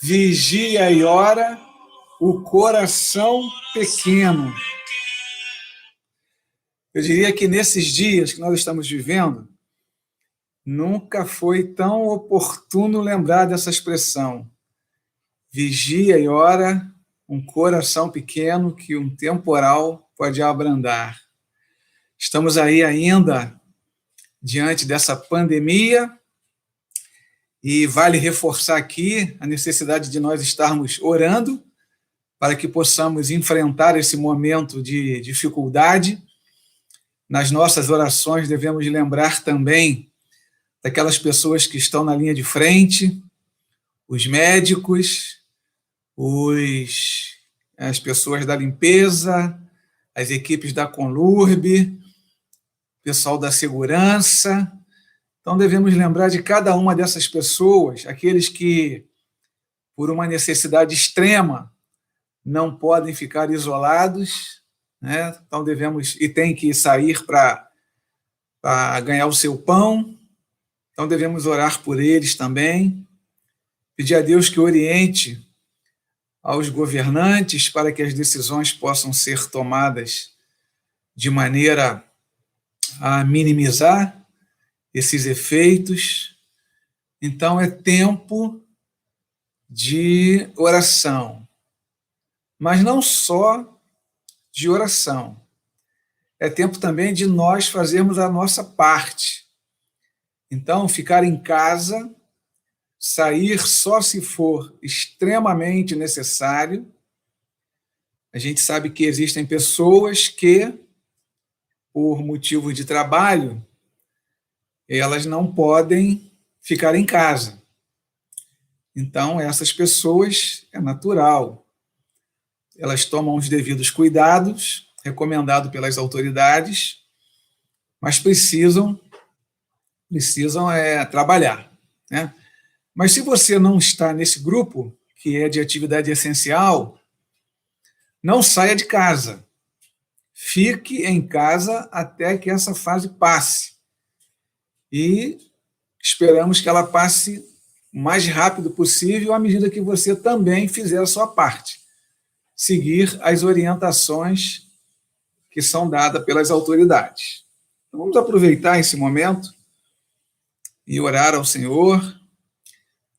Vigia e ora o coração pequeno. Eu diria que nesses dias que nós estamos vivendo, nunca foi tão oportuno lembrar dessa expressão. Vigia e ora um coração pequeno que um temporal pode abrandar. Estamos aí ainda diante dessa pandemia e vale reforçar aqui a necessidade de nós estarmos orando para que possamos enfrentar esse momento de dificuldade. Nas nossas orações devemos lembrar também daquelas pessoas que estão na linha de frente, os médicos, as pessoas da limpeza, as equipes da Conlurb, pessoal da segurança. Então devemos lembrar de cada uma dessas pessoas, aqueles que, por uma necessidade extrema, não podem ficar isolados, né? Então devemos e tem que sair para ganhar o seu pão. Então devemos orar por eles também, pedir a Deus que oriente aos governantes para que as decisões possam ser tomadas de maneira a minimizar esses efeitos. Então é tempo de oração, mas não só de oração, é tempo também de nós fazermos a nossa parte. Então, ficar em casa, sair só se for extremamente necessário. A gente sabe que existem pessoas que, por motivo de trabalho, elas não podem ficar em casa. Então, essas pessoas, é natural, elas tomam os devidos cuidados, recomendado pelas autoridades, mas precisam trabalhar, né? Mas se você não está nesse grupo, que é de atividade essencial, não saia de casa. Fique em casa até que essa fase passe. E esperamos que ela passe o mais rápido possível, à medida que você também fizer a sua parte. Seguir as orientações que são dadas pelas autoridades. Então, vamos aproveitar esse momento e orar ao Senhor,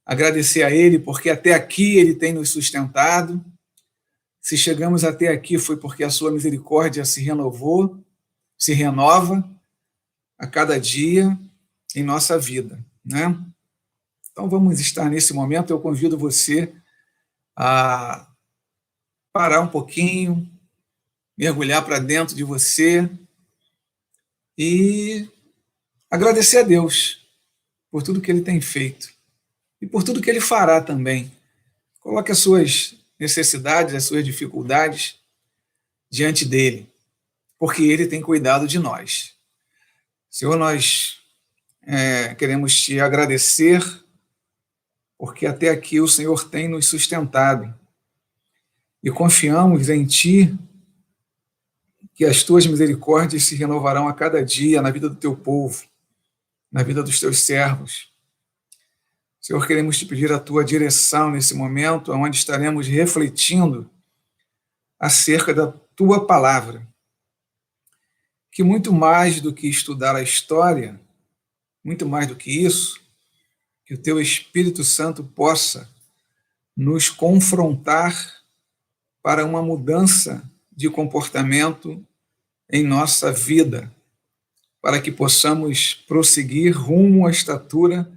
agradecer a Ele, porque até aqui Ele tem nos sustentado. Se chegamos até aqui foi porque a sua misericórdia se renova a cada dia em nossa vida, né? Então vamos estar nesse momento. Eu convido você a parar um pouquinho, mergulhar para dentro de você e agradecer a Deus por tudo que Ele tem feito e por tudo que Ele fará também. Coloque as suas necessidades, as suas dificuldades diante dEle, porque Ele tem cuidado de nós. Senhor, nós queremos te agradecer, porque até aqui o Senhor tem nos sustentado e confiamos em Ti, que as Tuas misericórdias se renovarão a cada dia na vida do Teu povo, na vida dos Teus servos. Senhor, queremos te pedir a Tua direção nesse momento, onde estaremos refletindo acerca da Tua palavra, que muito mais do que estudar a história, muito mais do que isso, que o Teu Espírito Santo possa nos confrontar para uma mudança de comportamento em nossa vida, para que possamos prosseguir rumo à estatura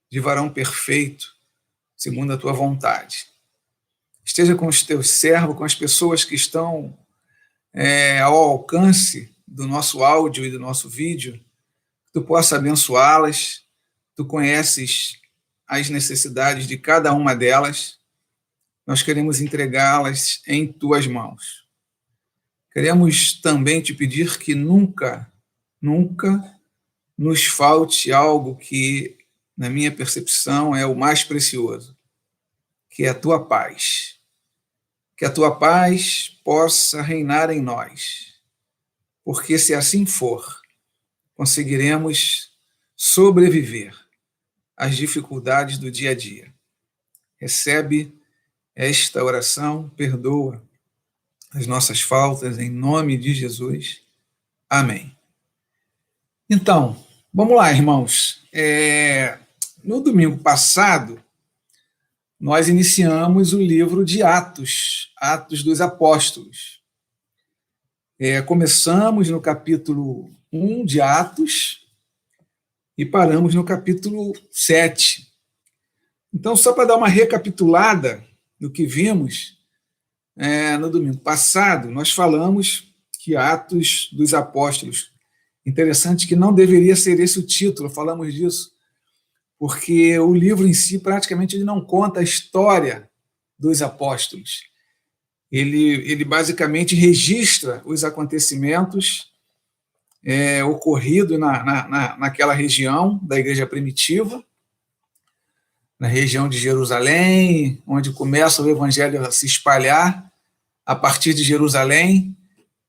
de varão perfeito, segundo a Tua vontade. Esteja com os Teus servos, com as pessoas que estão ao alcance do nosso áudio e do nosso vídeo, que Tu possa abençoá-las. Tu conheces as necessidades de cada uma delas. Nós queremos entregá-las em Tuas mãos. Queremos também te pedir que nunca nos falte algo que, na minha percepção, é o mais precioso, que é a Tua paz. Que a Tua paz possa reinar em nós, porque se assim for, conseguiremos sobreviver às dificuldades do dia a dia. Recebe esta oração perdoa as nossas faltas, em nome de Jesus. Amém. Então, vamos lá, irmãos. No domingo passado, nós iniciamos o livro de Atos, Atos dos Apóstolos. Começamos no capítulo 1 de Atos e paramos no capítulo 7. Então, só para dar uma recapitulada do que vimos, no domingo passado, nós falamos que Atos dos Apóstolos, interessante que não deveria ser esse o título, falamos disso, porque o livro em si, praticamente, ele não conta a história dos apóstolos. Ele basicamente registra os acontecimentos ocorridos naquela região da igreja primitiva, na região de Jerusalém, onde começa o evangelho a se espalhar a partir de Jerusalém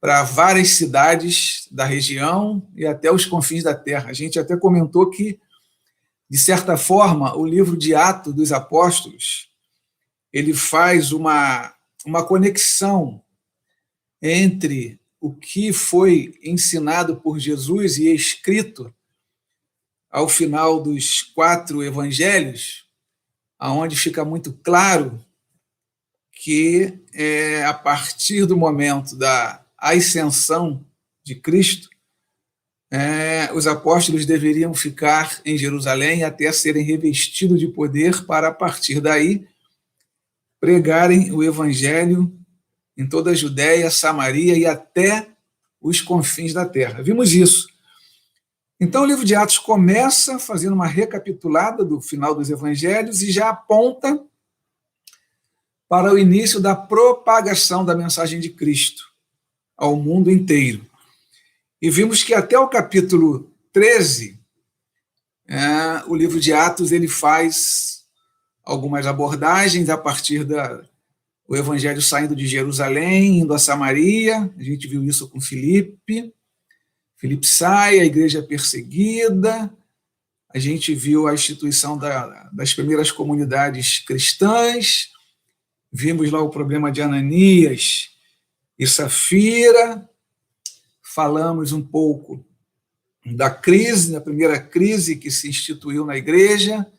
para várias cidades da região e até os confins da terra. A gente até comentou que, de certa forma, o livro de Atos dos Apóstolos, ele faz uma conexão entre o que foi ensinado por Jesus e escrito ao final dos 4 evangelhos, aonde fica muito claro que a partir do momento da ascensão de Cristo, os apóstolos deveriam ficar em Jerusalém até serem revestidos de poder para, a partir daí, pregarem o evangelho em toda a Judéia, Samaria e até os confins da terra. Vimos isso. Então, o livro de Atos começa fazendo uma recapitulada do final dos evangelhos e já aponta para o início da propagação da mensagem de Cristo ao mundo inteiro. E vimos que até o capítulo 13, o livro de Atos ele faz algumas abordagens a partir do evangelho saindo de Jerusalém, indo a Samaria. A gente viu isso com Filipe. Filipe sai, a igreja é perseguida, a gente viu a instituição das primeiras comunidades cristãs, vimos lá o problema de Ananias e Safira, falamos um pouco da primeira crise que se instituiu na igreja,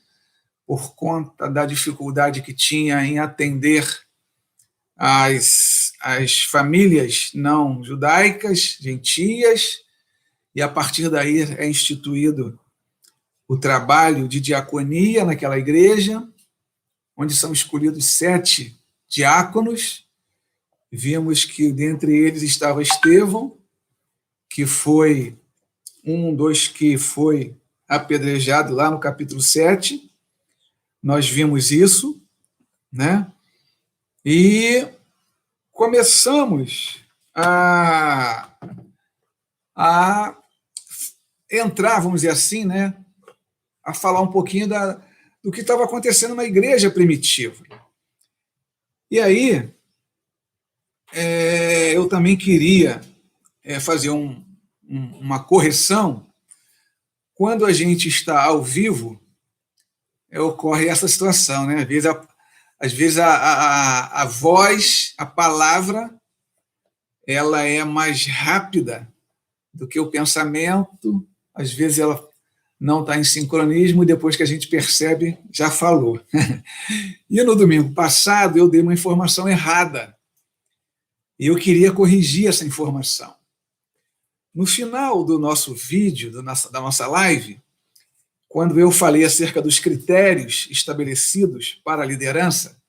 por conta da dificuldade que tinha em atender as famílias não judaicas, gentias, e a partir daí é instituído o trabalho de diaconia naquela igreja, onde são escolhidos 7 diáconos. Vimos que dentre eles estava Estevão, que foi um dos que foi apedrejado lá no capítulo 7. Nós vimos isso, né? E começamos a entrar, vamos dizer assim, né, a falar um pouquinho do que estava acontecendo na igreja primitiva. E aí, eu também queria fazer uma correção. Quando a gente está ao vivo, ocorre essa situação, né? Às vezes a voz, a palavra, ela é mais rápida do que o pensamento, às vezes ela não está em sincronismo e depois que a gente percebe, já falou. E no domingo passado eu dei uma informação errada e eu queria corrigir essa informação. No final do nosso vídeo, da nossa live, quando eu falei acerca dos critérios estabelecidos para a liderança,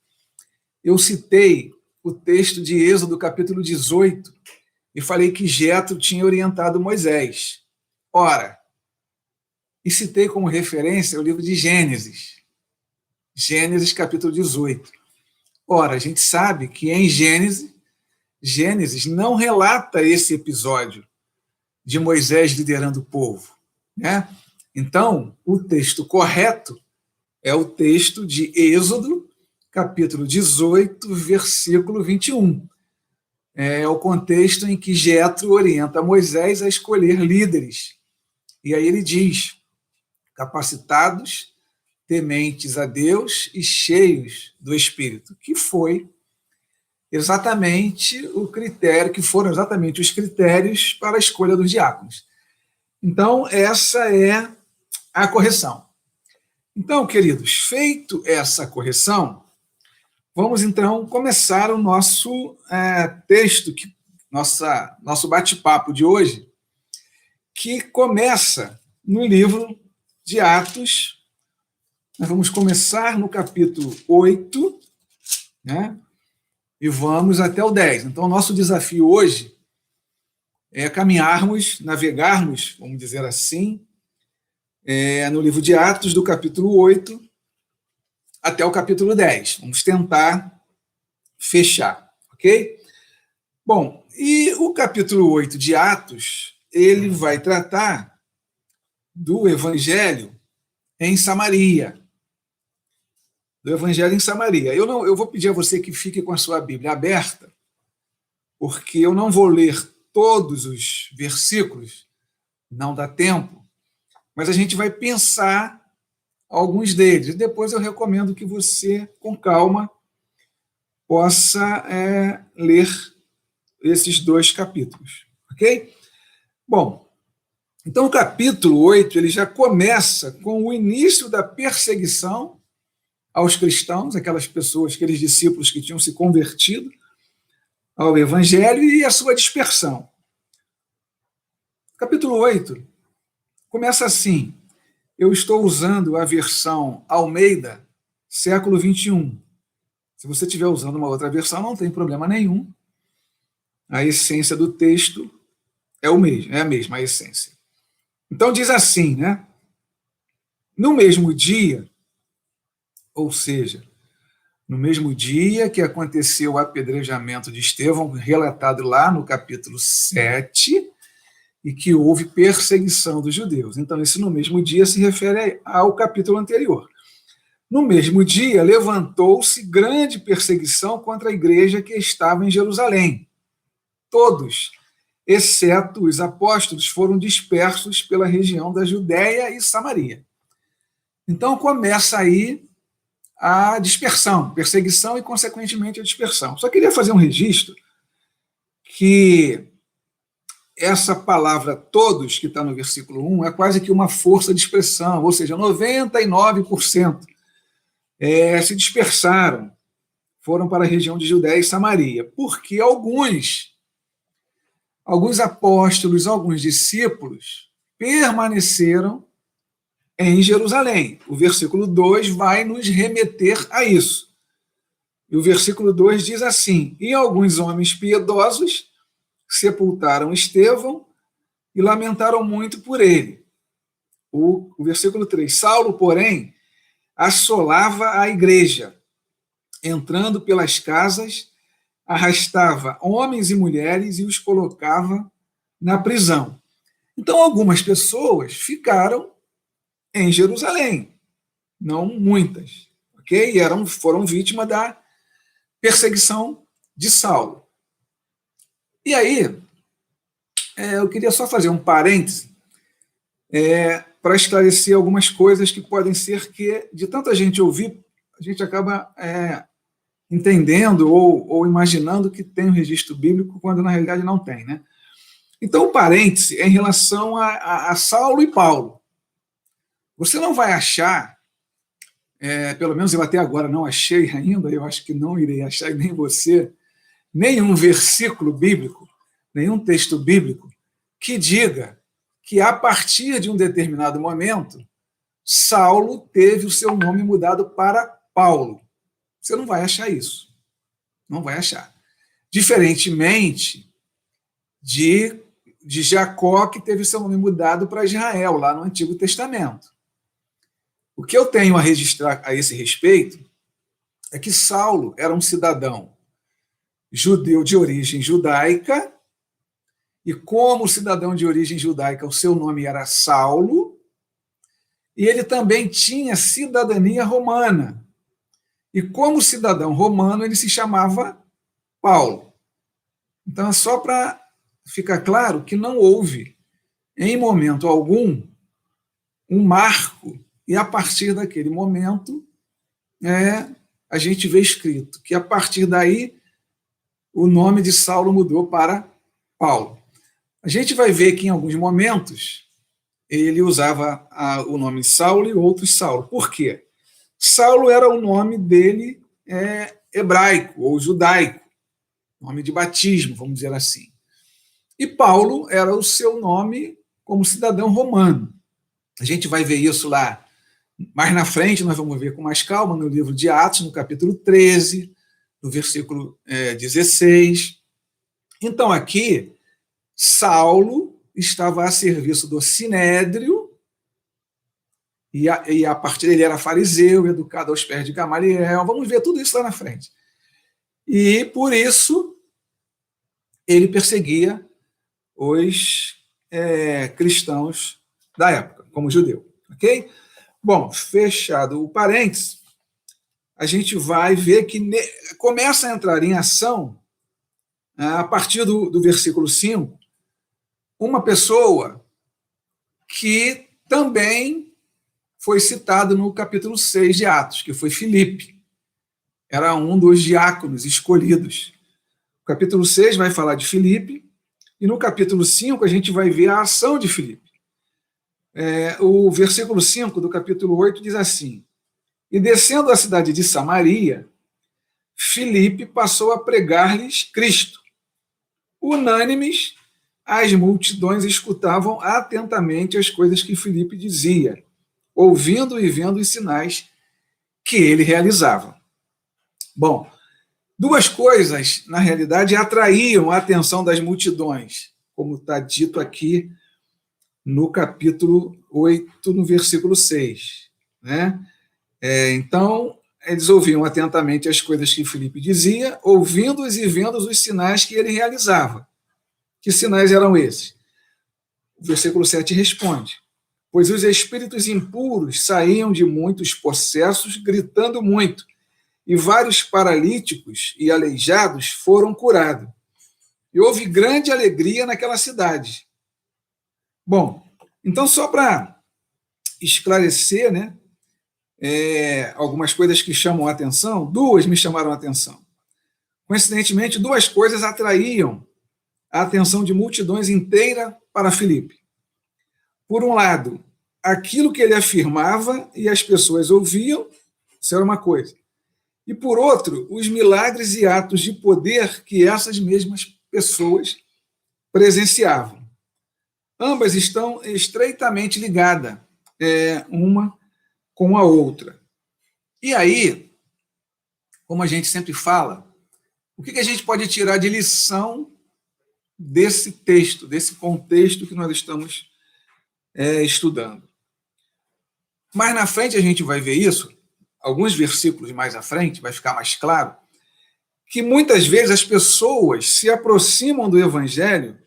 eu citei o texto de Êxodo, capítulo 18, e falei que Jetro tinha orientado Moisés. Ora, e citei como referência o livro de Gênesis, capítulo 18. Ora, a gente sabe que em Gênesis não relata esse episódio de Moisés liderando o povo, né? Então, o texto correto é o texto de Êxodo, capítulo 18, versículo 21. É o contexto em que Jetro orienta Moisés a escolher líderes. E aí ele diz: capacitados, tementes a Deus e cheios do Espírito, que foi exatamente o critério, que foram exatamente os critérios para a escolha dos diáconos. Então, essa é a correção. Então, queridos, feito essa correção, vamos então começar o nosso texto, nosso bate-papo de hoje, que começa no livro de Atos. Nós vamos começar no capítulo 8, né? E vamos até o 10. Então, o nosso desafio hoje é caminharmos, navegarmos, vamos dizer assim, no livro de Atos, do capítulo 8 até o capítulo 10. Vamos tentar fechar, ok? Bom, e o capítulo 8 de Atos, ele vai tratar do evangelho em Samaria. Do evangelho em Samaria. Eu vou pedir a você que fique com a sua Bíblia aberta, porque eu não vou ler todos os versículos, não dá tempo, mas a gente vai pensar alguns deles. E depois eu recomendo que você, com calma, possa ler esses 2 capítulos, ok? Bom, então o capítulo 8 ele já começa com o início da perseguição aos cristãos, aquelas pessoas, aqueles discípulos que tinham se convertido ao Evangelho e a sua dispersão. Capítulo 8 começa assim. Eu estou usando a versão Almeida, século 21. Se você estiver usando uma outra versão, não tem problema nenhum. A essência do texto é a mesma essência. Então diz assim, né? No mesmo dia, ou seja, no mesmo dia que aconteceu o apedrejamento de Estevão, relatado lá no capítulo 7, e que houve perseguição dos judeus. Então, esse no mesmo dia se refere ao capítulo anterior. No mesmo dia, levantou-se grande perseguição contra a igreja que estava em Jerusalém. Todos, exceto os apóstolos, foram dispersos pela região da Judéia e Samaria. Então, começa aí a dispersão, perseguição e, consequentemente, a dispersão. Só queria fazer um registro que essa palavra todos, que está no versículo 1, é quase que uma força de expressão, ou seja, 99% se dispersaram, foram para a região de Judéia e Samaria, porque alguns apóstolos, alguns discípulos permaneceram em Jerusalém. O versículo 2 vai nos remeter a isso. E o versículo 2 diz assim: e alguns homens piedosos sepultaram Estevão e lamentaram muito por ele. O versículo 3: Saulo, porém, assolava a igreja, entrando pelas casas, arrastava homens e mulheres e os colocava na prisão. Então, algumas pessoas ficaram em Jerusalém, não muitas, ok? E foram vítimas da perseguição de Saulo. E aí, eu queria só fazer um parêntese para esclarecer algumas coisas que podem ser que, de tanta gente ouvir, a gente acaba entendendo ou imaginando que tem um registro bíblico, quando na realidade não tem, né? Então, o parêntese é em relação a Saulo e Paulo. Você não vai achar, pelo menos eu até agora não achei ainda, eu acho que não irei achar, e nem você, nenhum versículo bíblico, nenhum texto bíblico que diga que a partir de um determinado momento, Saulo teve o seu nome mudado para Paulo. Você não vai achar isso. Não vai achar. Diferentemente de Jacó, que teve o seu nome mudado para Israel, lá no Antigo Testamento. O que eu tenho a registrar a esse respeito é que Saulo era um cidadão judeu de origem judaica, e como cidadão de origem judaica, o seu nome era Saulo, e ele também tinha cidadania romana. E como cidadão romano, ele se chamava Paulo. Então, é só para ficar claro que não houve, em momento algum, um marco E a partir daquele momento, a gente vê escrito que a partir daí o nome de Saulo mudou para Paulo. A gente vai ver que em alguns momentos ele usava o nome Saulo e outros Saulo. Por quê? Saulo era o nome dele hebraico ou judaico, nome de batismo, vamos dizer assim. E Paulo era o seu nome como cidadão romano. A gente vai ver isso lá mais na frente, nós vamos ver com mais calma no livro de Atos, no capítulo 13, no versículo 16. Então, aqui, Saulo estava a serviço do Sinédrio, e a partir dele era fariseu, educado aos pés de Gamaliel. Vamos ver tudo isso lá na frente. E, por isso, ele perseguia os cristãos da época, como judeu. Ok? Bom, fechado o parênteses, a gente vai ver que começa a entrar em ação, a partir do versículo 5, uma pessoa que também foi citado no capítulo 6 de Atos, que foi Filipe. Era um dos diáconos escolhidos. O capítulo 6 vai falar de Filipe, e no capítulo 5 a gente vai ver a ação de Filipe. O versículo 5 do capítulo 8 diz assim: E descendo à cidade de Samaria, Filipe passou a pregar-lhes Cristo. Unânimes, as multidões escutavam atentamente as coisas que Filipe dizia, ouvindo e vendo os sinais que ele realizava. Bom, duas coisas, na realidade, atraíam a atenção das multidões, como está dito aqui no capítulo 8, no versículo 6. Então, eles ouviam atentamente as coisas que Filipe dizia, ouvindo-os e vendo os sinais que ele realizava. Que sinais eram esses? O versículo 7 responde: Pois os espíritos impuros saíam de muitos possessos, gritando muito, e vários paralíticos e aleijados foram curados. E houve grande alegria naquela cidade. Bom, então só para esclarecer, algumas coisas que chamam a atenção, duas me chamaram a atenção. Coincidentemente, duas coisas atraíam a atenção de multidões inteira para Filipe. Por um lado, aquilo que ele afirmava e as pessoas ouviam, isso era uma coisa. E por outro, os milagres e atos de poder que essas mesmas pessoas presenciavam. Ambas estão estreitamente ligadas, uma com a outra. E aí, como a gente sempre fala, o que a gente pode tirar de lição desse texto, desse contexto que nós estamos estudando? Mais na frente a gente vai ver isso, alguns versículos mais à frente, vai ficar mais claro, que muitas vezes as pessoas se aproximam do Evangelho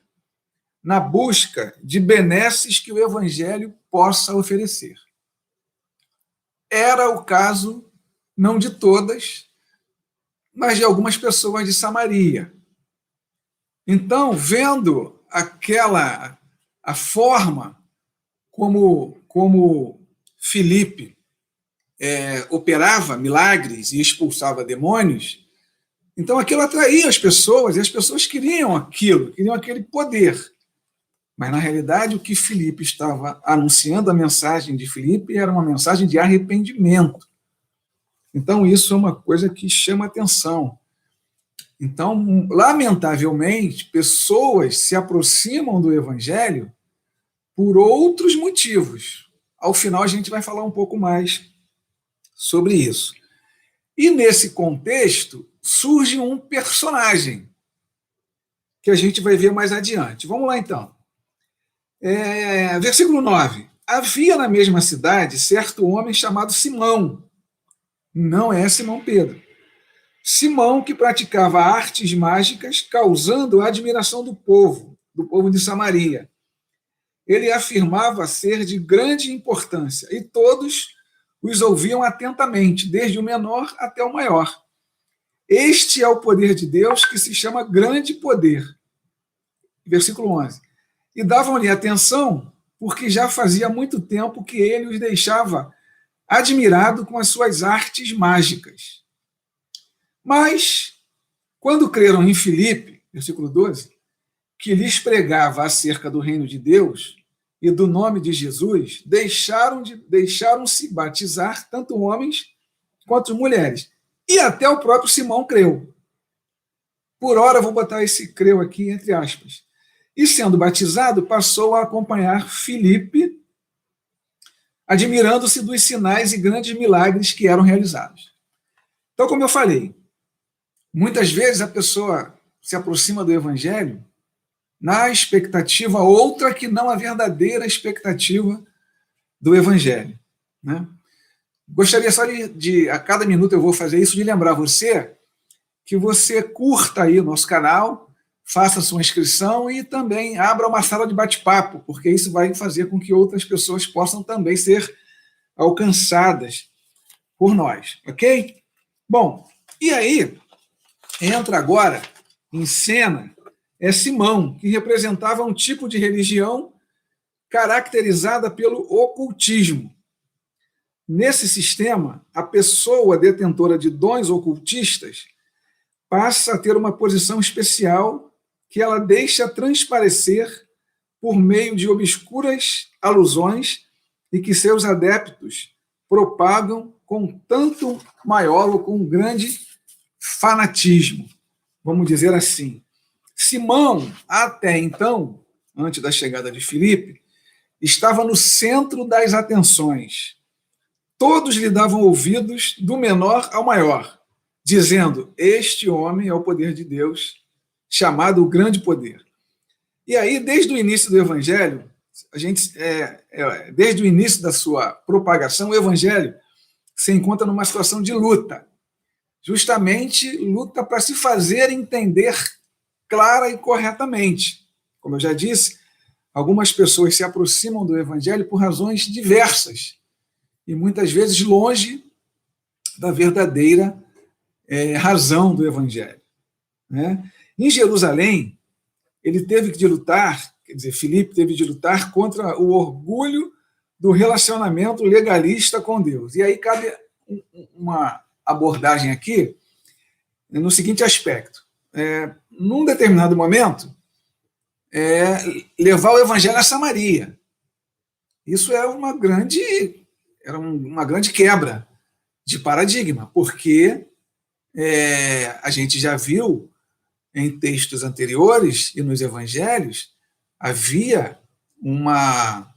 na busca de benesses que o Evangelho possa oferecer. Era o caso, não de todas, mas de algumas pessoas de Samaria. Então, vendo a forma como Filipe operava milagres e expulsava demônios, então aquilo atraía as pessoas, e as pessoas queriam aquilo, queriam aquele poder. Mas, na realidade, o que Filipe estava anunciando, a mensagem de Filipe, era uma mensagem de arrependimento. Então, isso é uma coisa que chama atenção. Então, lamentavelmente, pessoas se aproximam do Evangelho por outros motivos. Ao final, a gente vai falar um pouco mais sobre isso. E, nesse contexto, surge um personagem que a gente vai ver mais adiante. Vamos lá, então. Versículo 9. Havia na mesma cidade certo homem chamado Simão. Não é Simão Pedro. Simão, que praticava artes mágicas, causando a admiração do povo de Samaria. Ele afirmava ser de grande importância, e todos os ouviam atentamente, desde o menor até o maior. Este é o poder de Deus, que se chama grande poder. Versículo 11. E davam-lhe atenção, porque já fazia muito tempo que ele os deixava admirado com as suas artes mágicas. Mas, quando creram em Filipe, versículo 12, que lhes pregava acerca do reino de Deus e do nome de Jesus, deixaram-se batizar tanto homens quanto mulheres. E até o próprio Simão creu. Por ora, vou botar esse creu aqui entre aspas. E sendo batizado, passou a acompanhar Filipe, admirando-se dos sinais e grandes milagres que eram realizados. Então, como eu falei, muitas vezes a pessoa se aproxima do evangelho na expectativa outra que não a verdadeira expectativa do evangelho, né? Gostaria só a cada minuto eu vou fazer isso, de lembrar você que você curta aí o nosso canal, faça sua inscrição e também abra uma sala de bate-papo, porque isso vai fazer com que outras pessoas possam também ser alcançadas por nós, ok? Bom, e aí entra agora em cena Simão, que representava um tipo de religião caracterizada pelo ocultismo. Nesse sistema, a pessoa detentora de dons ocultistas passa a ter uma posição especial que ela deixa transparecer por meio de obscuras alusões e que seus adeptos propagam com tanto maior ou com grande fanatismo, vamos dizer assim. Simão, até então, antes da chegada de Filipe, estava no centro das atenções. Todos lhe davam ouvidos, do menor ao maior, dizendo: este homem é o poder de Deus, chamado o grande poder. E aí, desde o início do evangelho, desde o início da sua propagação, o evangelho se encontra numa situação de luta. Justamente luta para se fazer entender clara e corretamente. Como eu já disse, algumas pessoas se aproximam do evangelho por razões diversas e muitas vezes longe da verdadeira razão do evangelho, né? Em Jerusalém, ele teve de lutar, quer dizer, Filipe teve de lutar contra o orgulho do relacionamento legalista com Deus. E aí cabe uma abordagem aqui no seguinte aspecto. Num determinado momento, levar o evangelho a Samaria. Isso era uma grande quebra de paradigma, porque a gente já viu em textos anteriores e nos evangelhos, havia uma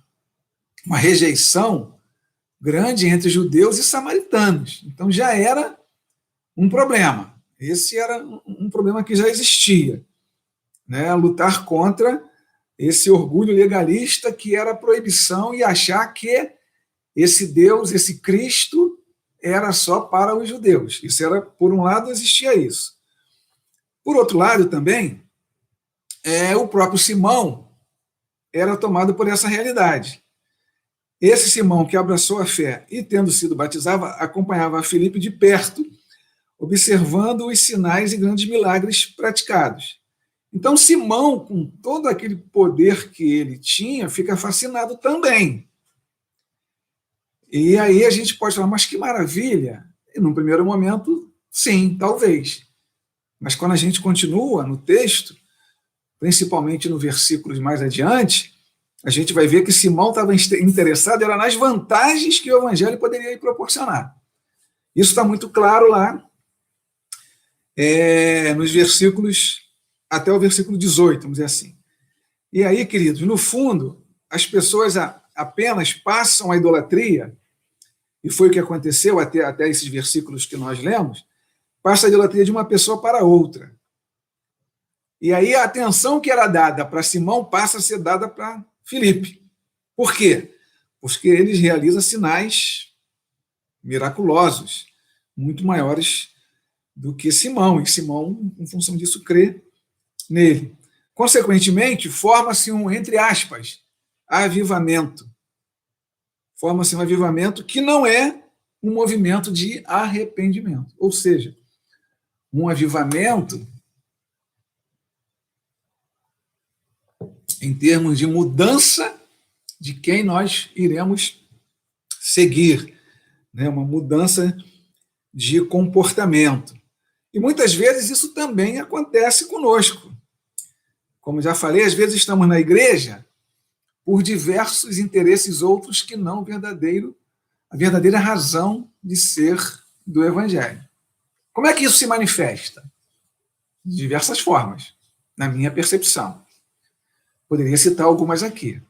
rejeição grande entre judeus e samaritanos. Então já era um problema. Esse era um problema que já existia, né? Lutar contra esse orgulho legalista que era a proibição e achar que esse Deus, esse Cristo, era só para os judeus. Isso era, por um lado, existia isso. Por outro lado, também, o próprio Simão era tomado por essa realidade. Esse Simão que abraçou a fé e, tendo sido batizado, acompanhava a Filipe de perto, observando os sinais e grandes milagres praticados. Então, Simão, com todo aquele poder que ele tinha, fica fascinado também. E aí a gente pode falar, mas que maravilha! E num primeiro momento, sim, talvez. Mas quando a gente continua no texto, principalmente no versículos mais adiante, a gente vai ver que Simão estava interessado era nas vantagens que o evangelho poderia lhe proporcionar. Isso está muito claro lá, nos versículos, até o versículo 18, vamos dizer assim. E aí, queridos, no fundo, as pessoas apenas passam a idolatria, e foi o que aconteceu até esses versículos que nós lemos, passa a idolatria de uma pessoa para outra. E aí a atenção que era dada para Simão passa a ser dada para Filipe. Por quê? Porque eles realizam sinais miraculosos, muito maiores do que Simão, e Simão, em função disso, crê nele. Consequentemente, forma-se entre aspas, avivamento. Forma-se um avivamento que não é um movimento de arrependimento. Ou seja, um avivamento em termos de mudança de quem nós iremos seguir. né? Uma mudança de comportamento. E muitas vezes isso também acontece conosco. Como já falei, às vezes estamos na igreja por diversos interesses outros que não a verdadeira razão de ser do Evangelho. Como é que isso se manifesta? De diversas formas, na minha percepção. Poderia citar algumas aqui.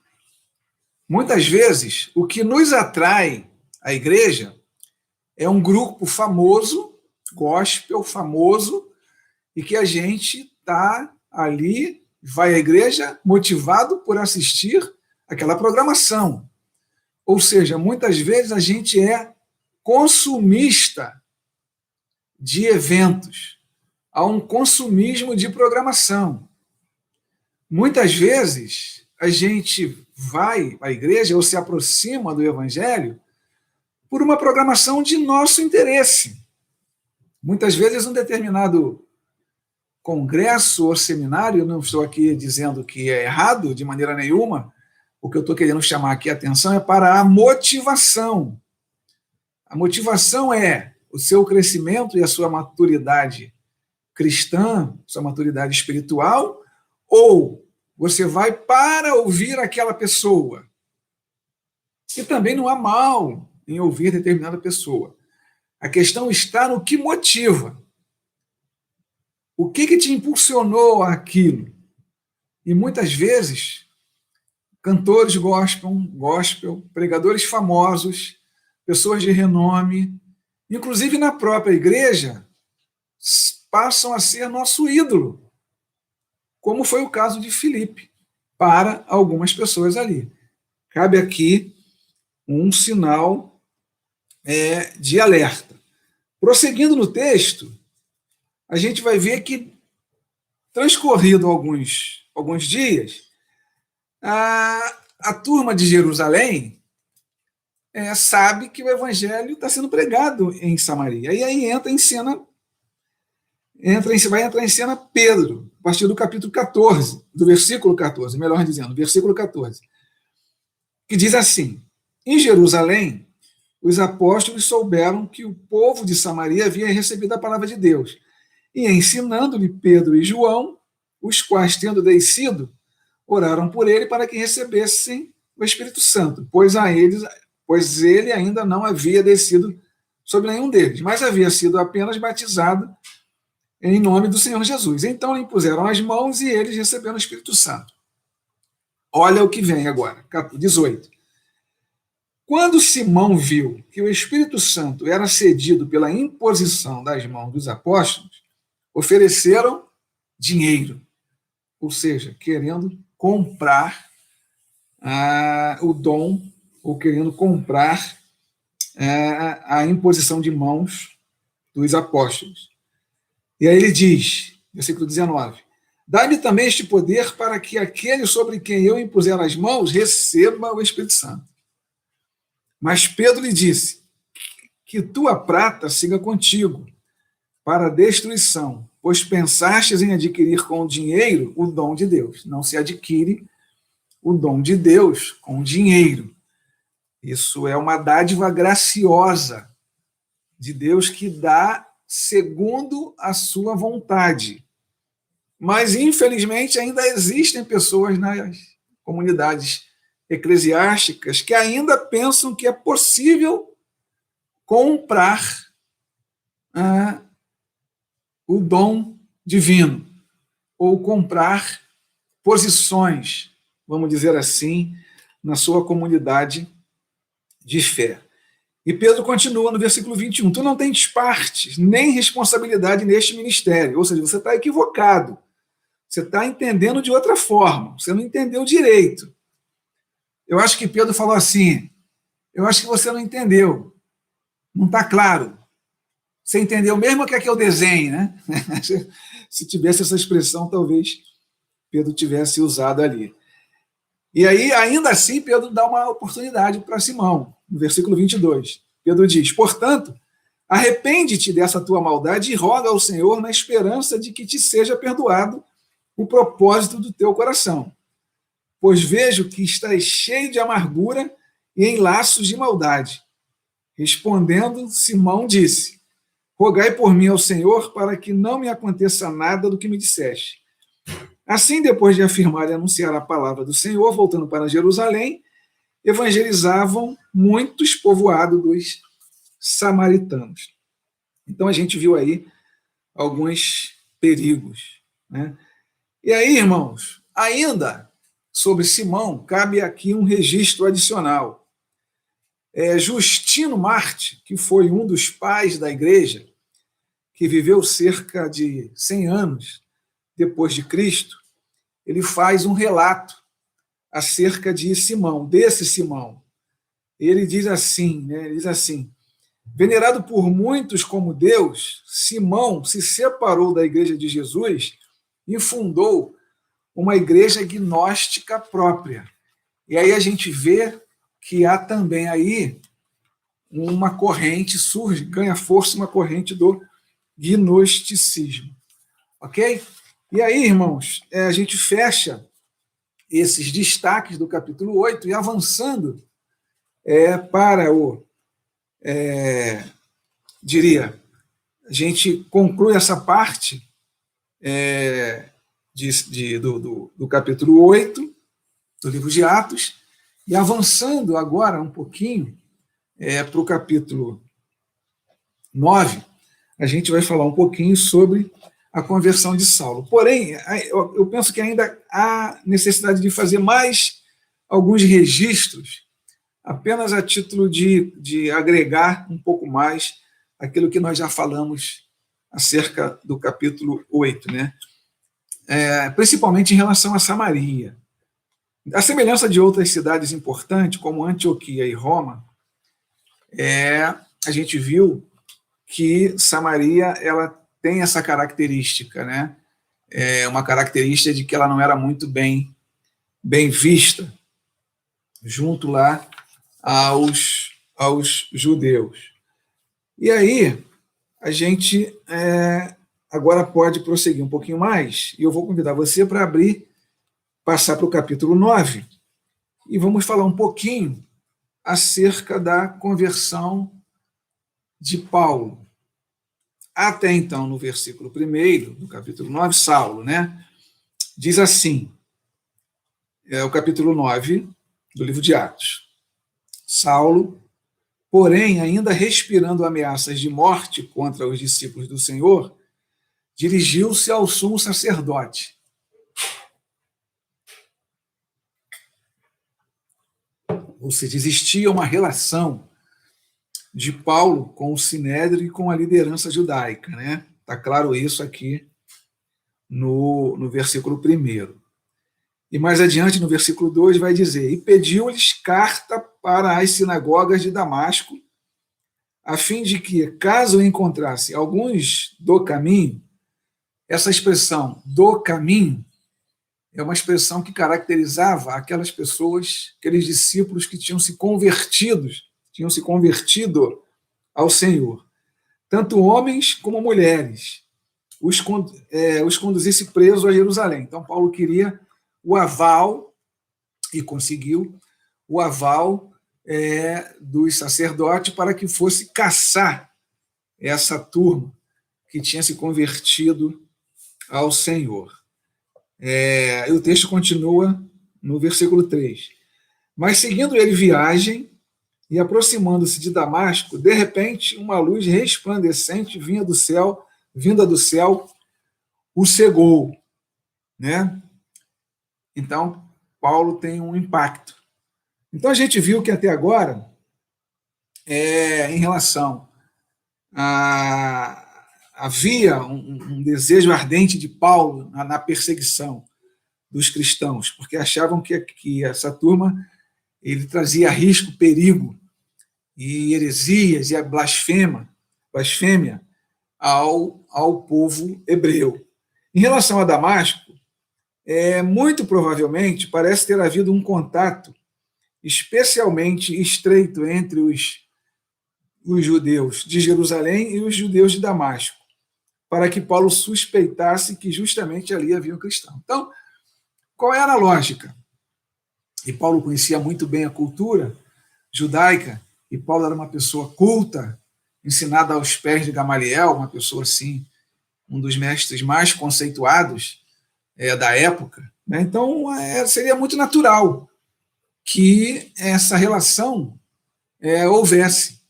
Muitas vezes, o que nos atrai à igreja é um grupo famoso, gospel famoso, e que a gente está ali, vai à igreja motivado por assistir aquela programação. Ou seja, muitas vezes a gente é consumista de eventos, há um consumismo de programação. Muitas vezes a gente vai à igreja ou se aproxima do Evangelho por uma programação de nosso interesse. Muitas vezes um determinado congresso ou seminário, não estou aqui dizendo que é errado de maneira nenhuma, o que eu estou querendo chamar aqui a atenção é para a motivação. A motivação é o seu crescimento e a sua maturidade cristã, sua maturidade espiritual, ou você vai para ouvir aquela pessoa. E também não há mal em ouvir determinada pessoa. A questão está no que motiva. O que te impulsionou àquilo? E muitas vezes, cantores gospel, pregadores famosos, pessoas de renome, inclusive na própria igreja, passam a ser nosso ídolo, como foi o caso de Filipe, para algumas pessoas ali. Cabe aqui um sinal de alerta. Prosseguindo no texto, a gente vai ver que, transcorrido alguns dias, a turma de Jerusalém sabe que o evangelho está sendo pregado em Samaria. E aí vai entrar em cena Pedro, a partir do capítulo 14, do versículo 14, melhor dizendo, versículo 14, que diz assim: em Jerusalém, os apóstolos souberam que o povo de Samaria havia recebido a palavra de Deus, e ensinando-lhe Pedro e João, os quais, tendo descido, oraram por ele para que recebessem o Espírito Santo, pois ele ainda não havia descido sobre nenhum deles, mas havia sido apenas batizado em nome do Senhor Jesus. Então lhe impuseram as mãos e eles receberam o Espírito Santo. Olha o que vem agora, 18. Quando Simão viu que o Espírito Santo era cedido pela imposição das mãos dos apóstolos, ofereceram dinheiro, ou seja, querendo comprar o dom, ou querendo comprar a imposição de mãos dos apóstolos. E aí ele diz, versículo 19, dá-me também este poder para que aquele sobre quem eu impuser as mãos receba o Espírito Santo. Mas Pedro lhe disse, que tua prata siga contigo, para a destruição, pois pensastes em adquirir com dinheiro o dom de Deus. Não se adquire o dom de Deus com dinheiro. Isso é uma dádiva graciosa de Deus que dá segundo a sua vontade. Mas, infelizmente, ainda existem pessoas nas comunidades eclesiásticas que ainda pensam que é possível comprar o dom divino, ou comprar posições, vamos dizer assim, na sua comunidade de fé. E Pedro continua no versículo 21, tu não tens parte nem responsabilidade neste ministério, ou seja, você está equivocado, você está entendendo de outra forma, você não entendeu direito. Eu acho que Pedro falou assim, eu acho que você não entendeu, não está claro. Você entendeu mesmo que é que eu desenhe, né? Se tivesse essa expressão, talvez Pedro tivesse usado ali. E aí, ainda assim, Pedro dá uma oportunidade para Simão, no versículo 22. Pedro diz, portanto, arrepende-te dessa tua maldade e roga ao Senhor na esperança de que te seja perdoado o propósito do teu coração. Pois vejo que estás cheio de amargura e em laços de maldade. Respondendo, Simão disse: rogai por mim ao Senhor para que não me aconteça nada do que me disseste. Assim, depois de afirmar e anunciar a palavra do Senhor, voltando para Jerusalém, evangelizavam muitos povoados dos samaritanos. Então a gente viu aí alguns perigos, né? E aí, irmãos, ainda sobre Simão, cabe aqui um registro adicional. Justino Marte, que foi um dos pais da igreja, que viveu cerca de 100 anos depois de Cristo, ele faz um relato acerca de Simão, desse Simão. Ele diz assim, venerado por muitos como Deus, Simão se separou da igreja de Jesus e fundou uma igreja gnóstica própria. E aí a gente vê que há também aí uma corrente, surge, ganha força uma corrente do gnosticismo. Ok? E aí, irmãos, a gente fecha esses destaques do capítulo 8 e avançando para a gente conclui essa parte do capítulo 8 do livro de Atos, e avançando agora um pouquinho para o capítulo 9, a gente vai falar um pouquinho sobre a conversão de Saulo. Porém, eu penso que ainda há necessidade de fazer mais alguns registros, apenas a título de agregar um pouco mais aquilo que nós já falamos acerca do capítulo 8, né? Principalmente em relação a Samaria. A semelhança de outras cidades importantes, como Antioquia e Roma, a gente viu que Samaria ela tem essa característica, né? Uma característica de que ela não era muito bem vista junto lá aos judeus. E aí, a gente agora pode prosseguir um pouquinho mais, e eu vou convidar você para passar para o capítulo 9, e vamos falar um pouquinho acerca da conversão de Paulo. Até então, no versículo 1 do capítulo 9, Saulo, né, diz assim, o capítulo 9 do livro de Atos. Saulo, porém, ainda respirando ameaças de morte contra os discípulos do Senhor, dirigiu-se ao sumo sacerdote. Ou seja, existia uma relação de Paulo com o Sinédrio e com a liderança judaica, né? Está claro isso aqui no versículo 1. E mais adiante, no versículo 2, vai dizer: e pediu-lhes carta para as sinagogas de Damasco, a fim de que, caso encontrasse alguns do caminho, essa expressão do caminho é uma expressão que caracterizava aquelas pessoas, aqueles discípulos que tinham se convertido ao Senhor, tanto homens como mulheres, os conduzisse presos a Jerusalém. Então, Paulo queria o aval, e conseguiu, o aval dos sacerdotes para que fosse caçar essa turma que tinha se convertido ao Senhor. E o texto continua no versículo 3. Mas seguindo ele viagem e aproximando-se de Damasco, de repente uma luz resplandecente vinda do céu, o cegou, né? Então, Paulo tem um impacto. Então, a gente viu que até agora, em relação havia um desejo ardente de Paulo na perseguição dos cristãos, porque achavam que essa turma ele trazia risco, perigo, e heresias e a blasfêmia ao povo hebreu. Em relação a Damasco, muito provavelmente parece ter havido um contato especialmente estreito entre os judeus de Jerusalém e os judeus de Damasco, para que Paulo suspeitasse que justamente ali havia um cristão. Então, qual era a lógica? E Paulo conhecia muito bem a cultura judaica, e Paulo era uma pessoa culta, ensinada aos pés de Gamaliel, uma pessoa assim, um dos mestres mais conceituados da época, né? Então seria muito natural que essa relação houvesse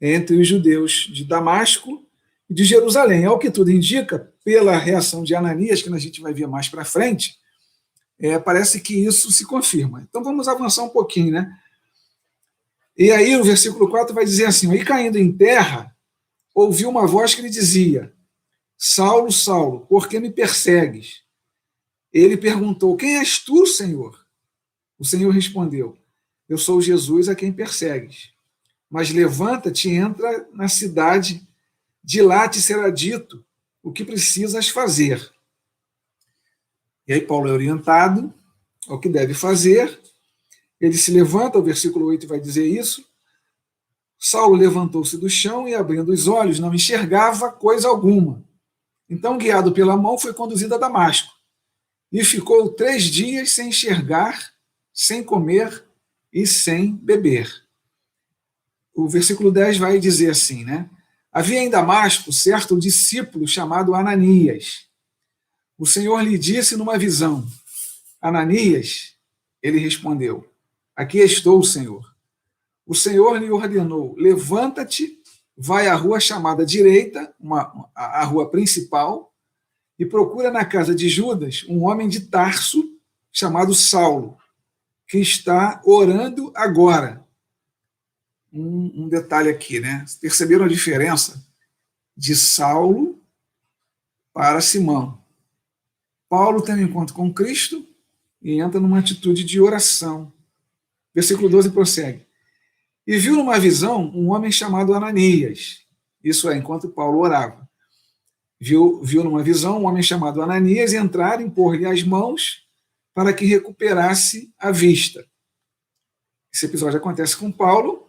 entre os judeus de Damasco e de Jerusalém. Ao que tudo indica, pela reação de Ananias, que a gente vai ver mais para frente, parece que isso se confirma. Então vamos avançar um pouquinho, né? E aí o versículo 4 vai dizer assim: e caindo em terra, ouviu uma voz que lhe dizia: Saulo, Saulo, por que me persegues? Ele perguntou: quem és tu, Senhor? O Senhor respondeu: eu sou Jesus a quem persegues. Mas levanta-te e entra na cidade, de lá te será dito o que precisas fazer. E aí Paulo é orientado ao que deve fazer. Ele se levanta, o versículo 8 vai dizer isso. Saulo levantou-se do chão e, abrindo os olhos, não enxergava coisa alguma. Então, guiado pela mão, foi conduzido a Damasco. E ficou 3 dias sem enxergar, sem comer e sem beber. O versículo 10 vai dizer assim, né? Havia em Damasco certo discípulo chamado Ananias. O Senhor lhe disse numa visão: Ananias, ele respondeu: aqui estou, Senhor. O Senhor lhe ordenou: levanta-te, vai à rua chamada direita, a rua principal, e procura na casa de Judas um homem de Tarso chamado Saulo, que está orando agora. Um detalhe aqui, né? Perceberam a diferença de Saulo para Simão? Paulo tem um encontro com Cristo e entra numa atitude de oração. Versículo 12 prossegue. E viu numa visão um homem chamado Ananias. Isso é, enquanto Paulo orava. Viu numa visão um homem chamado Ananias entrar e impor-lhe as mãos para que recuperasse a vista. Esse episódio acontece com Paulo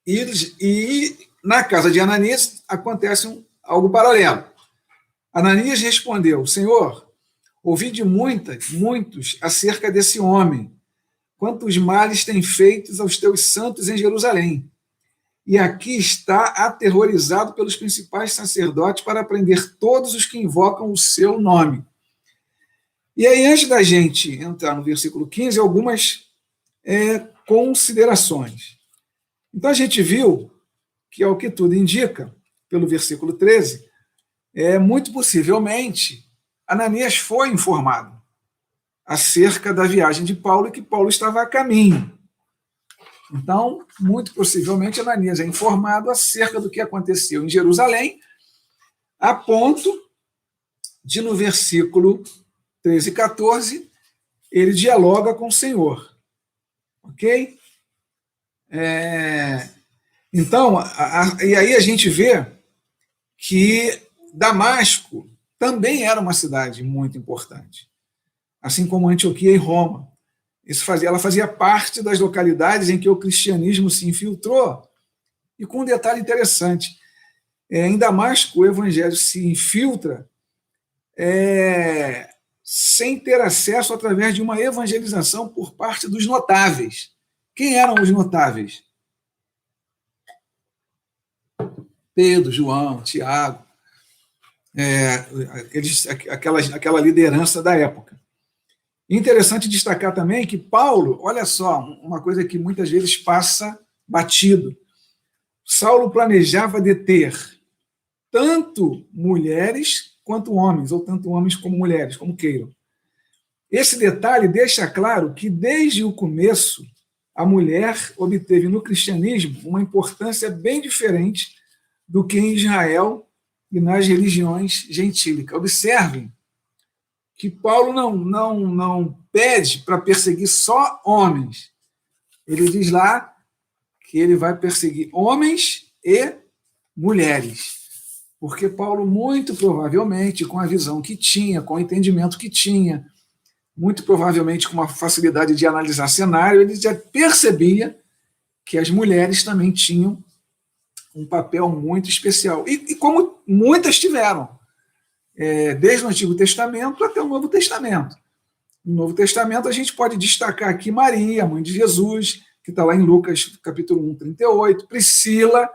e na casa de Ananias acontece algo paralelo. Ananias respondeu: Senhor, ouvi de muitos acerca desse homem, quantos males tem feitos aos teus santos em Jerusalém. E aqui está aterrorizado pelos principais sacerdotes para prender todos os que invocam o seu nome. E aí, antes da gente entrar no versículo 15, algumas considerações. Então, a gente viu que, ao que tudo indica, pelo versículo 13, muito possivelmente, Ananias foi informado acerca da viagem de Paulo e que Paulo estava a caminho. Então, muito possivelmente, Ananias é informado acerca do que aconteceu em Jerusalém, a ponto de, no versículo 13 e 14, ele dialoga com o Senhor. Ok? Então, e aí a gente vê que Damasco também era uma cidade muito importante, assim como Antioquia e Roma. Ela fazia parte das localidades em que o cristianismo se infiltrou. E com um detalhe interessante, em Damasco o evangelho se infiltra sem ter acesso através de uma evangelização por parte dos notáveis. Quem eram os notáveis? Pedro, João, Tiago, aquela liderança da época. Interessante destacar também que Paulo, olha só, uma coisa que muitas vezes passa batido. Saulo planejava deter tanto mulheres quanto homens, ou tanto homens como mulheres, como queiram. Esse detalhe deixa claro que, desde o começo, a mulher obteve no cristianismo uma importância bem diferente do que em Israel e nas religiões gentílicas. Observem que Paulo não pede para perseguir só homens. Ele diz lá que ele vai perseguir homens e mulheres. Porque Paulo, muito provavelmente, com a visão que tinha, com o entendimento que tinha, muito provavelmente com uma facilidade de analisar cenário, ele já percebia que as mulheres também tinham um papel muito especial. E como muitas tiveram, desde o Antigo Testamento até o Novo Testamento. No Novo Testamento, a gente pode destacar aqui Maria, mãe de Jesus, que está lá em Lucas, capítulo 1, 38. Priscila,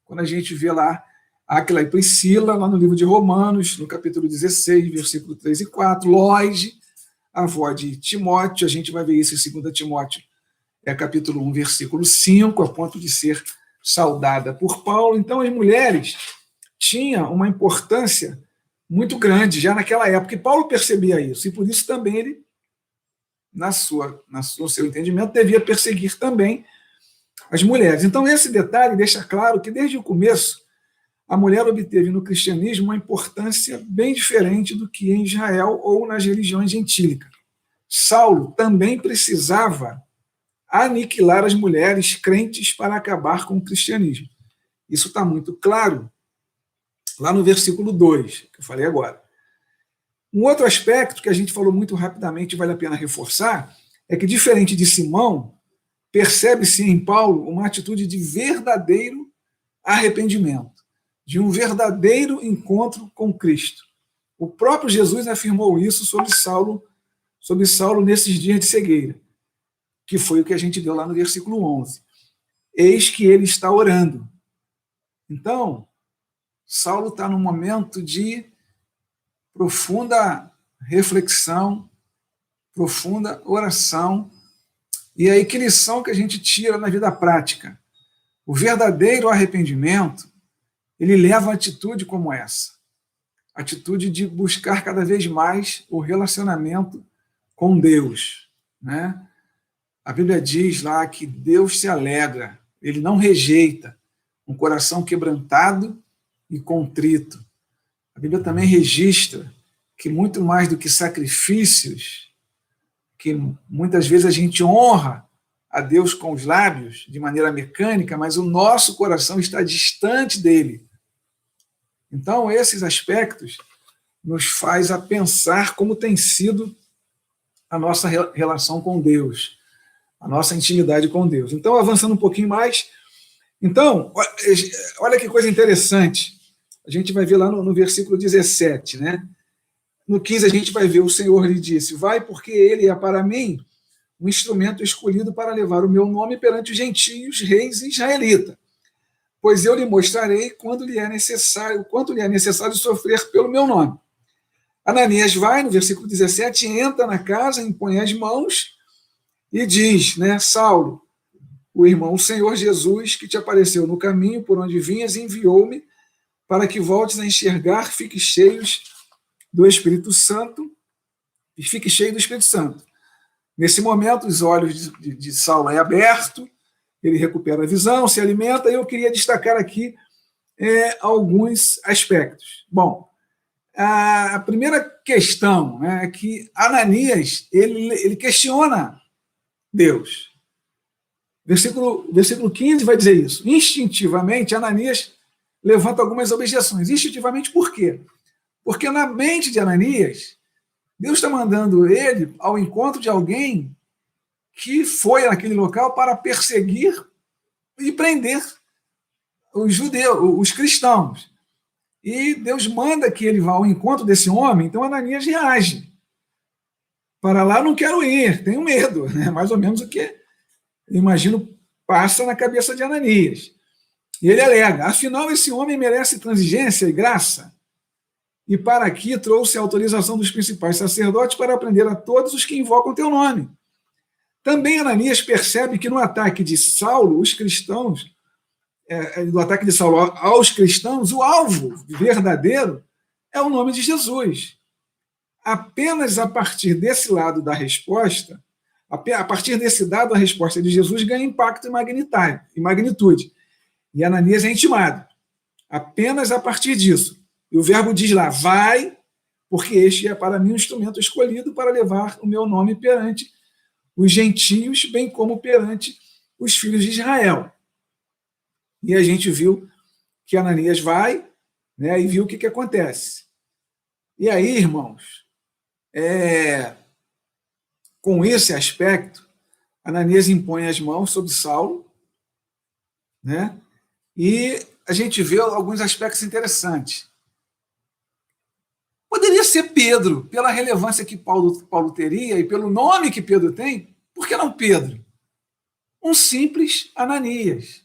quando a gente vê lá Áquila e Priscila, lá no livro de Romanos, no capítulo 16, versículo 3 e 4. Loide, a avó de Timóteo, a gente vai ver isso em 2 Timóteo, capítulo 1, versículo 5, a ponto de ser saudada por Paulo. Então, as mulheres tinham uma importância muito grande já naquela época, e Paulo percebia isso, e por isso também ele, no seu entendimento, devia perseguir também as mulheres. Então, esse detalhe deixa claro que, desde o começo, a mulher obteve no cristianismo uma importância bem diferente do que em Israel ou nas religiões gentílicas. Saulo também precisava aniquilar as mulheres crentes para acabar com o cristianismo. Isso está muito claro lá no versículo 2, que eu falei agora. Um outro aspecto que a gente falou muito rapidamente, vale a pena reforçar, é que, diferente de Simão, percebe-se em Paulo uma atitude de verdadeiro arrependimento, de um verdadeiro encontro com Cristo. O próprio Jesus afirmou isso sobre Saulo nesses dias de cegueira, que foi o que a gente deu lá no versículo 11. Eis que ele está orando. Então, Saulo está num momento de profunda reflexão, profunda oração. E aí, que lição que a gente tira na vida prática? O verdadeiro arrependimento, ele leva a atitude como essa. Atitude de buscar cada vez mais o relacionamento com Deus, né? A Bíblia diz lá que Deus se alegra, ele não rejeita um coração quebrantado e contrito. A Bíblia também registra que, muito mais do que sacrifícios, que muitas vezes a gente honra a Deus com os lábios, de maneira mecânica, mas o nosso coração está distante dele. Então, esses aspectos nos faz a pensar como tem sido a nossa relação com Deus, a nossa intimidade com Deus. Então, avançando um pouquinho mais, então, olha que coisa interessante. A gente vai ver lá no versículo 17, né? No 15 a gente vai ver: o Senhor lhe disse, vai, porque ele é para mim um instrumento escolhido para levar o meu nome perante os gentios, reis e israelitas. Pois eu lhe mostrarei quanto lhe é necessário sofrer pelo meu nome. Ananias vai, no versículo 17, entra na casa, impõe as mãos e diz, né, Saulo, o irmão, o Senhor Jesus, que te apareceu no caminho por onde vinhas, enviou-me para que voltes a enxergar, fique cheio do Espírito Santo. Nesse momento, os olhos de Saulo é aberto, ele recupera a visão, se alimenta, e eu queria destacar aqui alguns aspectos. Bom, a primeira questão, né, é que Ananias ele questiona Deus. Versículo 15 vai dizer isso. Instintivamente, Ananias levanta algumas objeções. Instintivamente, por quê? Porque na mente de Ananias, Deus está mandando ele ao encontro de alguém que foi naquele local para perseguir e prender os judeus, os cristãos. E Deus manda que ele vá ao encontro desse homem, então Ananias reage. Para lá não quero ir, tenho medo, né? Mais ou menos o que, imagino, passa na cabeça de Ananias. E ele alega, afinal esse homem merece transigência e graça, e para aqui trouxe a autorização dos principais sacerdotes para prender a todos os que invocam teu nome. Também Ananias percebe que no ataque de Saulo, os cristãos, do ataque de Saulo aos cristãos, o alvo verdadeiro é o nome de Jesus. Apenas a partir desse lado da resposta, a partir desse dado, a resposta de Jesus ganha impacto e magnitude. E Ananias é intimado. Apenas a partir disso. E o verbo diz lá, vai, porque este é para mim um instrumento escolhido para levar o meu nome perante os gentios, bem como perante os filhos de Israel. E a gente viu que Ananias vai, né, e viu o que acontece. E aí, irmãos, com esse aspecto, Ananias impõe as mãos sobre Saulo, né, e a gente vê alguns aspectos interessantes. Poderia ser Pedro, pela relevância que Paulo teria e pelo nome que Pedro tem, por que não Pedro? um simples Ananias.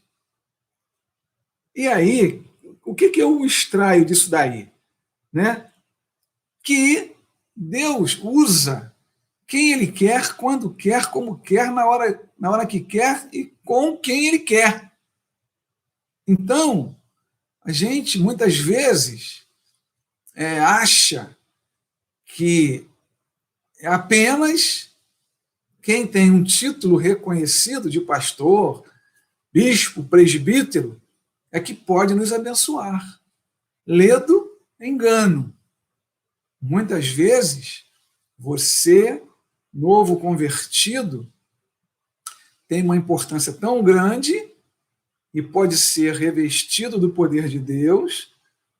E aí, o que eu extraio disso daí? Né? Que Deus usa quem Ele quer, quando quer, como quer, na hora que quer e com quem Ele quer. Então, a gente muitas vezes acha que apenas quem tem um título reconhecido de pastor, bispo, presbítero, é que pode nos abençoar. Ledo engano. Muitas vezes, você, novo convertido, tem uma importância tão grande e pode ser revestido do poder de Deus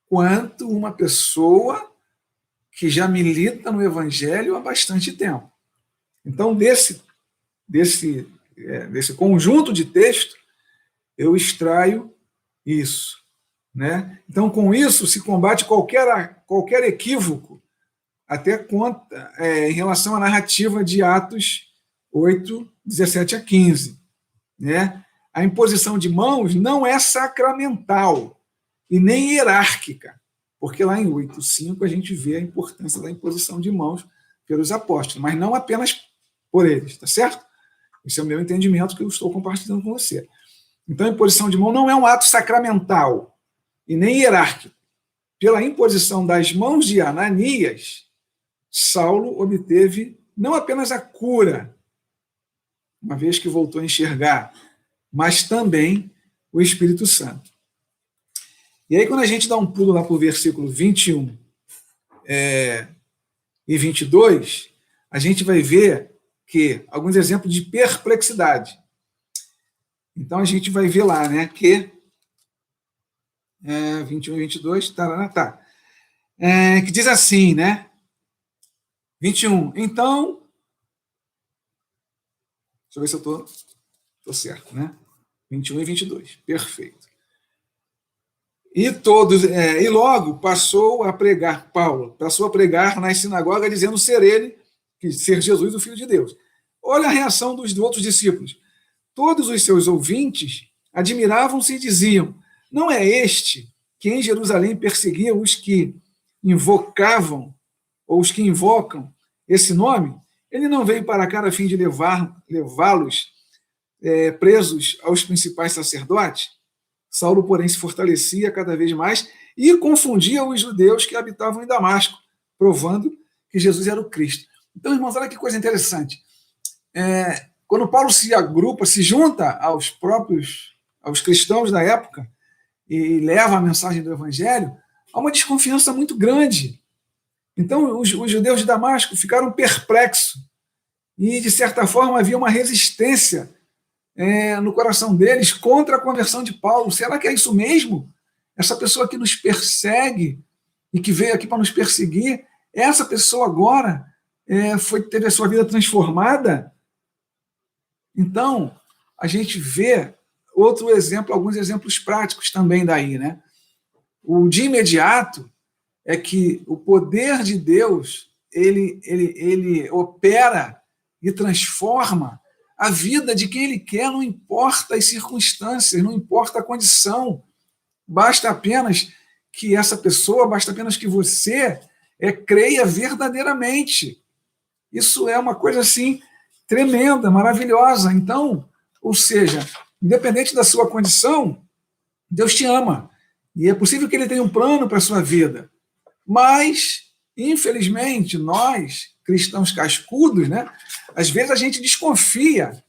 quanto uma pessoa que já milita no Evangelho há bastante tempo. Então, desse conjunto de texto, eu extraio isso. Né? Então, com isso, se combate qualquer equívoco, até em relação à narrativa de Atos 8, 17 a 15. Né? A imposição de mãos não é sacramental e nem hierárquica, porque lá em 8:5 a gente vê a importância da imposição de mãos pelos apóstolos, mas não apenas por eles, tá certo? Esse é o meu entendimento que eu estou compartilhando com você. Então, a imposição de mão não é um ato sacramental e nem hierárquico. Pela imposição das mãos de Ananias, Saulo obteve não apenas a cura, uma vez que voltou a enxergar, mas também o Espírito Santo. E aí, quando a gente dá um pulo lá para o versículo 21 e 22, a gente vai ver que alguns exemplos de perplexidade. Então, a gente vai ver lá, né, que 21 e 22, que diz assim, né, 21, então, deixa eu ver se eu estou certo, né, 21 e 22, perfeito. E logo passou a pregar, Paulo, passou a pregar nas sinagogas, dizendo ser Jesus o Filho de Deus. Olha a reação dos outros discípulos. Todos os seus ouvintes admiravam-se e diziam: não é este que em Jerusalém perseguia os que invocavam, ou os que invocam esse nome? Ele não veio para cá a fim de levá-los presos aos principais sacerdotes? Saulo, porém, se fortalecia cada vez mais e confundia os judeus que habitavam em Damasco, provando que Jesus era o Cristo. Então, irmãos, olha que coisa interessante. Quando Paulo se agrupa, se junta aos cristãos da época e leva a mensagem do Evangelho, há uma desconfiança muito grande. Então, os judeus de Damasco ficaram perplexos e, de certa forma, havia uma resistência no coração deles contra a conversão de Paulo. Será que é isso mesmo? Essa pessoa que nos persegue e que veio aqui para nos perseguir, essa pessoa agora teve a sua vida transformada? Então, a gente vê outro exemplo, alguns exemplos práticos também daí, né? O de imediato é que o poder de Deus, ele opera e transforma a vida de quem Ele quer, não importa as circunstâncias, não importa a condição. Basta apenas que essa pessoa, basta apenas que você creia verdadeiramente. Isso é uma coisa assim tremenda, maravilhosa. Então, ou seja, independente da sua condição, Deus te ama. E é possível que Ele tenha um plano para a sua vida. Mas, infelizmente, nós, cristãos cascudos, né, às vezes a gente desconfia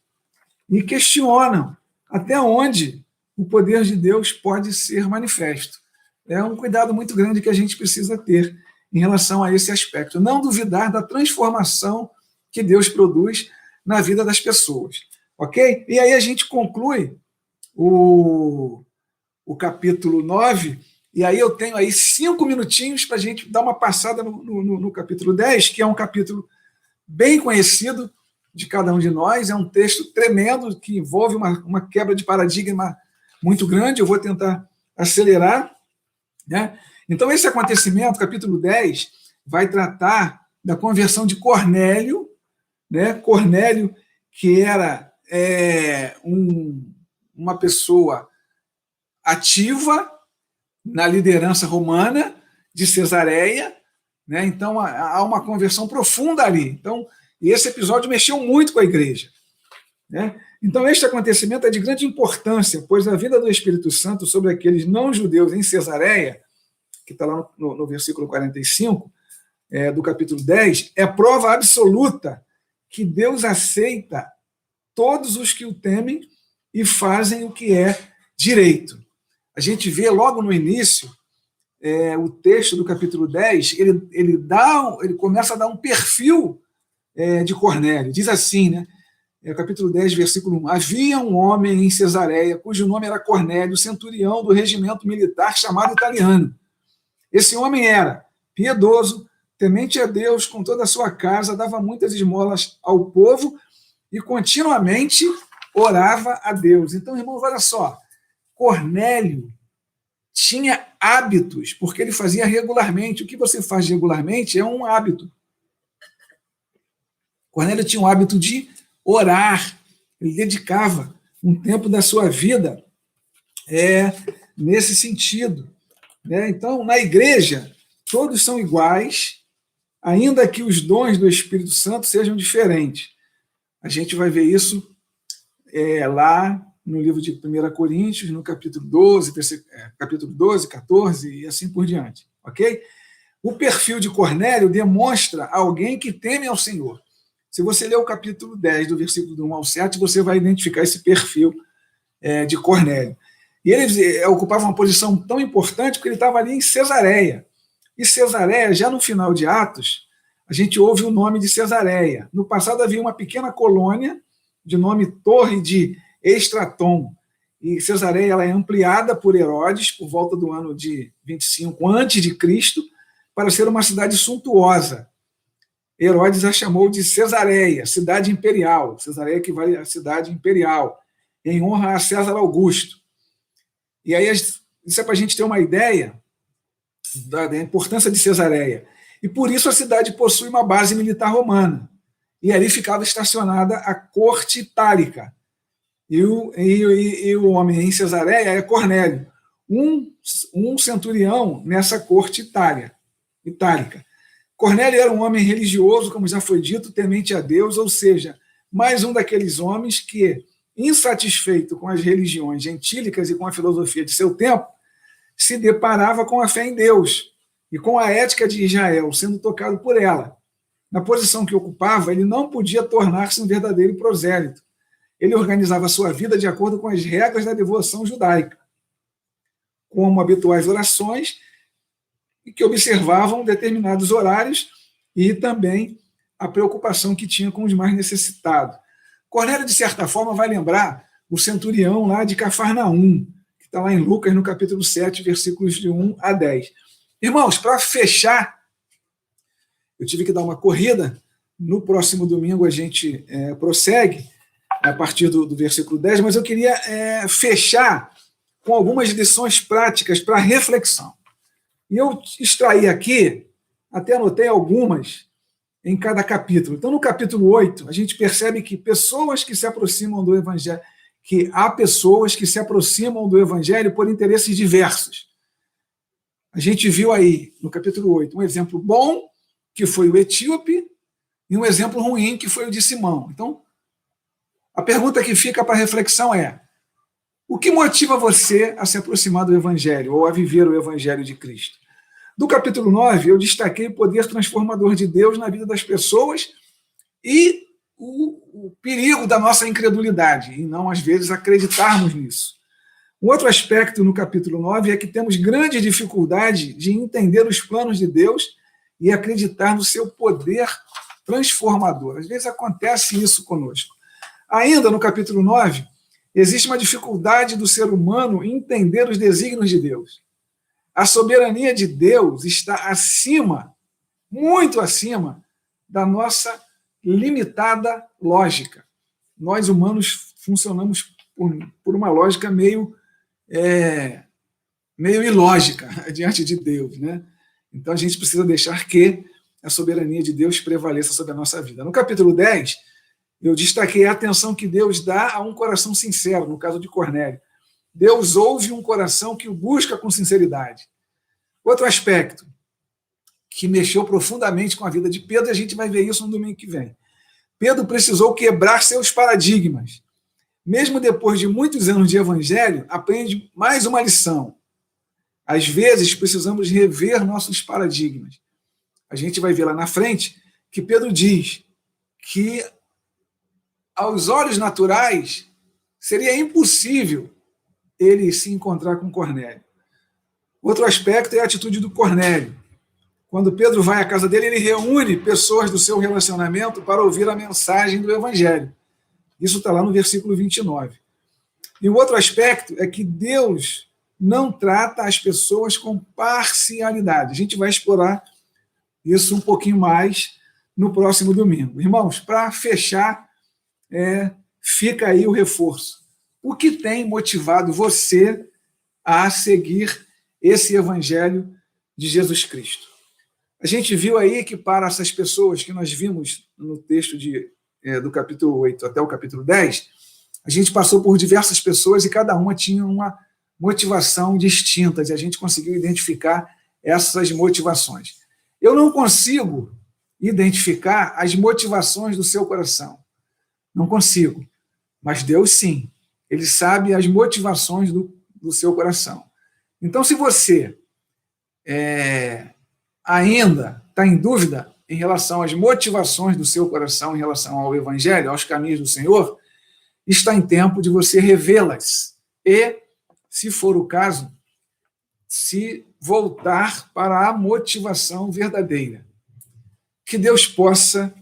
e questiona até onde o poder de Deus pode ser manifesto. É um cuidado muito grande que a gente precisa ter em relação a esse aspecto. Não duvidar da transformação que Deus produz na vida das pessoas. Ok? E aí a gente conclui o capítulo 9, e aí eu tenho aí 5 minutinhos para a gente dar uma passada no capítulo 10, que é um capítulo bem conhecido de cada um de nós, é um texto tremendo que envolve uma quebra de paradigma muito grande. Eu vou tentar acelerar, né? Então, esse acontecimento, capítulo 10, vai tratar da conversão de Cornélio, né? Cornélio, que era uma pessoa ativa na liderança romana de Cesareia, né? Então há uma conversão profunda ali. Então, e esse episódio mexeu muito com a igreja, né? Então, este acontecimento é de grande importância, pois a vinda do Espírito Santo sobre aqueles não-judeus em Cesareia, que está lá no versículo 45 do capítulo 10, é prova absoluta que Deus aceita todos os que o temem e fazem o que é direito. A gente vê logo no início, o texto do capítulo 10, ele começa a dar um perfil de Cornélio. Diz assim, né? Capítulo 10, versículo 1. Havia um homem em Cesareia, cujo nome era Cornélio, centurião do regimento militar chamado Italiano. Esse homem era piedoso, temente a Deus com toda a sua casa, dava muitas esmolas ao povo e continuamente orava a Deus. Então, irmãos, olha só, Cornélio tinha hábitos, porque ele fazia regularmente. O que você faz regularmente é um hábito. Cornélio tinha o hábito de orar, ele dedicava um tempo da sua vida nesse sentido, né? Então, na igreja, todos são iguais, ainda que os dons do Espírito Santo sejam diferentes. A gente vai ver isso lá no livro de 1 Coríntios, no capítulo 12, capítulo 12, 14 e assim por diante, ok? O perfil de Cornélio demonstra alguém que teme ao Senhor. Se você ler o capítulo 10, do versículo 1 ao 7, você vai identificar esse perfil de Cornélio. E ele ocupava uma posição tão importante porque ele estava ali em Cesareia. E Cesareia, já no final de Atos, a gente ouve o nome de Cesareia. No passado havia uma pequena colônia de nome Torre de Estraton. E Cesareia ela é ampliada por Herodes por volta do ano de 25 a.C., para ser uma cidade suntuosa. Herodes a chamou de Cesareia, cidade imperial. Cesareia equivale à cidade imperial, em honra a César Augusto. E aí, isso é para a gente ter uma ideia da importância de Cesareia. E por isso a cidade possui uma base militar romana. E ali ficava estacionada a corte itálica. E o homem em Cesareia é Cornélio, um centurião nessa corte itálica. Cornélio era um homem religioso, como já foi dito, temente a Deus, ou seja, mais um daqueles homens que, insatisfeito com as religiões gentílicas e com a filosofia de seu tempo, se deparava com a fé em Deus e com a ética de Israel, sendo tocado por ela. Na posição que ocupava, ele não podia tornar-se um verdadeiro prosélito. Ele organizava a sua vida de acordo com as regras da devoção judaica, como habituais orações, e que observavam determinados horários e também a preocupação que tinha com os mais necessitados. Cornélio, de certa forma, vai lembrar o centurião lá de Cafarnaum, que está lá em Lucas, no capítulo 7, versículos de 1 a 10. Irmãos, para fechar, eu tive que dar uma corrida. No próximo domingo a gente prossegue a partir do versículo 10, mas eu queria fechar com algumas lições práticas para reflexão. E eu extraí aqui, até anotei algumas em cada capítulo. Então, no capítulo 8, a gente percebe que pessoas que se aproximam do Evangelho, que há pessoas que se aproximam do Evangelho por interesses diversos. A gente viu aí, no capítulo 8, um exemplo bom, que foi o etíope, e um exemplo ruim, que foi o de Simão. Então, a pergunta que fica para reflexão é: o que motiva você a se aproximar do Evangelho, ou a viver o Evangelho de Cristo? Do capítulo 9, eu destaquei o poder transformador de Deus na vida das pessoas e o perigo da nossa incredulidade, e não, às vezes, acreditarmos nisso. Um outro aspecto no capítulo 9 é que temos grande dificuldade de entender os planos de Deus e acreditar no seu poder transformador. Às vezes acontece isso conosco. Ainda no capítulo 9, existe uma dificuldade do ser humano em entender os desígnios de Deus. A soberania de Deus está acima, muito acima, da nossa limitada lógica. Nós, humanos, funcionamos por uma lógica meio ilógica diante de Deus, né? Então, a gente precisa deixar que a soberania de Deus prevaleça sobre a nossa vida. No capítulo 10, Eu destaquei a atenção que Deus dá a um coração sincero, no caso de Cornélio. Deus ouve um coração que o busca com sinceridade. Outro aspecto que mexeu profundamente com a vida de Pedro, e a gente vai ver isso no domingo que vem. Pedro precisou quebrar seus paradigmas. Mesmo depois de muitos anos de evangelho, aprende mais uma lição. Às vezes, precisamos rever nossos paradigmas. A gente vai ver lá na frente que Pedro diz que, aos olhos naturais, seria impossível ele se encontrar com Cornélio. Outro aspecto é a atitude do Cornélio. Quando Pedro vai à casa dele, ele reúne pessoas do seu relacionamento para ouvir a mensagem do Evangelho. Isso está lá no versículo 29. E o outro aspecto é que Deus não trata as pessoas com parcialidade. A gente vai explorar isso um pouquinho mais no próximo domingo. Irmãos, para fechar, fica aí o reforço. O que tem motivado você a seguir esse Evangelho de Jesus Cristo? A gente viu aí que para essas pessoas que nós vimos no texto do capítulo 8 até o capítulo 10, a gente passou por diversas pessoas e cada uma tinha uma motivação distinta, e a gente conseguiu identificar essas motivações. Eu não consigo identificar as motivações do seu coração. Não consigo. Mas Deus sim. Ele sabe as motivações do seu coração. Então, se você ainda está em dúvida em relação às motivações do seu coração, em relação ao Evangelho, aos caminhos do Senhor, está em tempo de você revê-las e, se for o caso, se voltar para a motivação verdadeira. Que Deus possa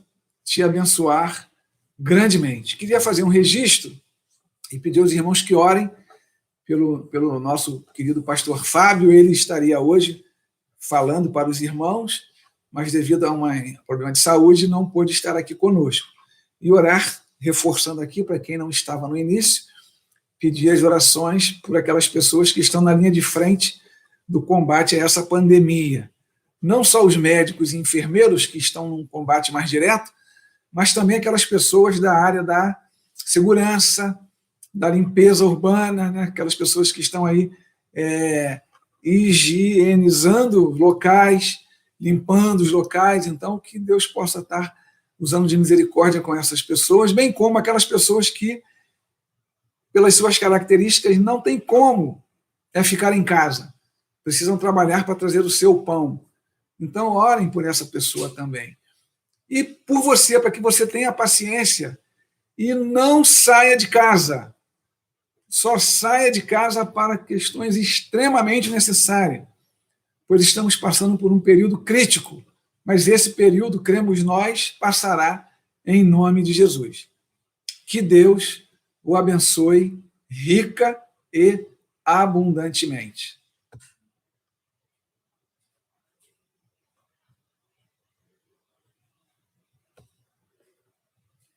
te abençoar grandemente. Queria fazer um registro e pedir aos irmãos que orem pelo nosso querido pastor Fábio. Ele estaria hoje falando para os irmãos, mas devido a um problema de saúde não pôde estar aqui conosco. E orar, reforçando aqui para quem não estava no início, pedir as orações por aquelas pessoas que estão na linha de frente do combate a essa pandemia. Não só os médicos e enfermeiros que estão num combate mais direto, mas também aquelas pessoas da área da segurança, da limpeza urbana, né? Aquelas pessoas que estão aí higienizando locais, limpando os locais. Então, que Deus possa estar usando de misericórdia com essas pessoas, bem como aquelas pessoas que, pelas suas características, não tem como ficar em casa. Precisam trabalhar para trazer o seu pão. Então, orem por essa pessoa também. E por você, para que você tenha paciência e não saia de casa. Só saia de casa para questões extremamente necessárias, pois estamos passando por um período crítico, mas esse período, cremos nós, passará em nome de Jesus. Que Deus o abençoe rica e abundantemente.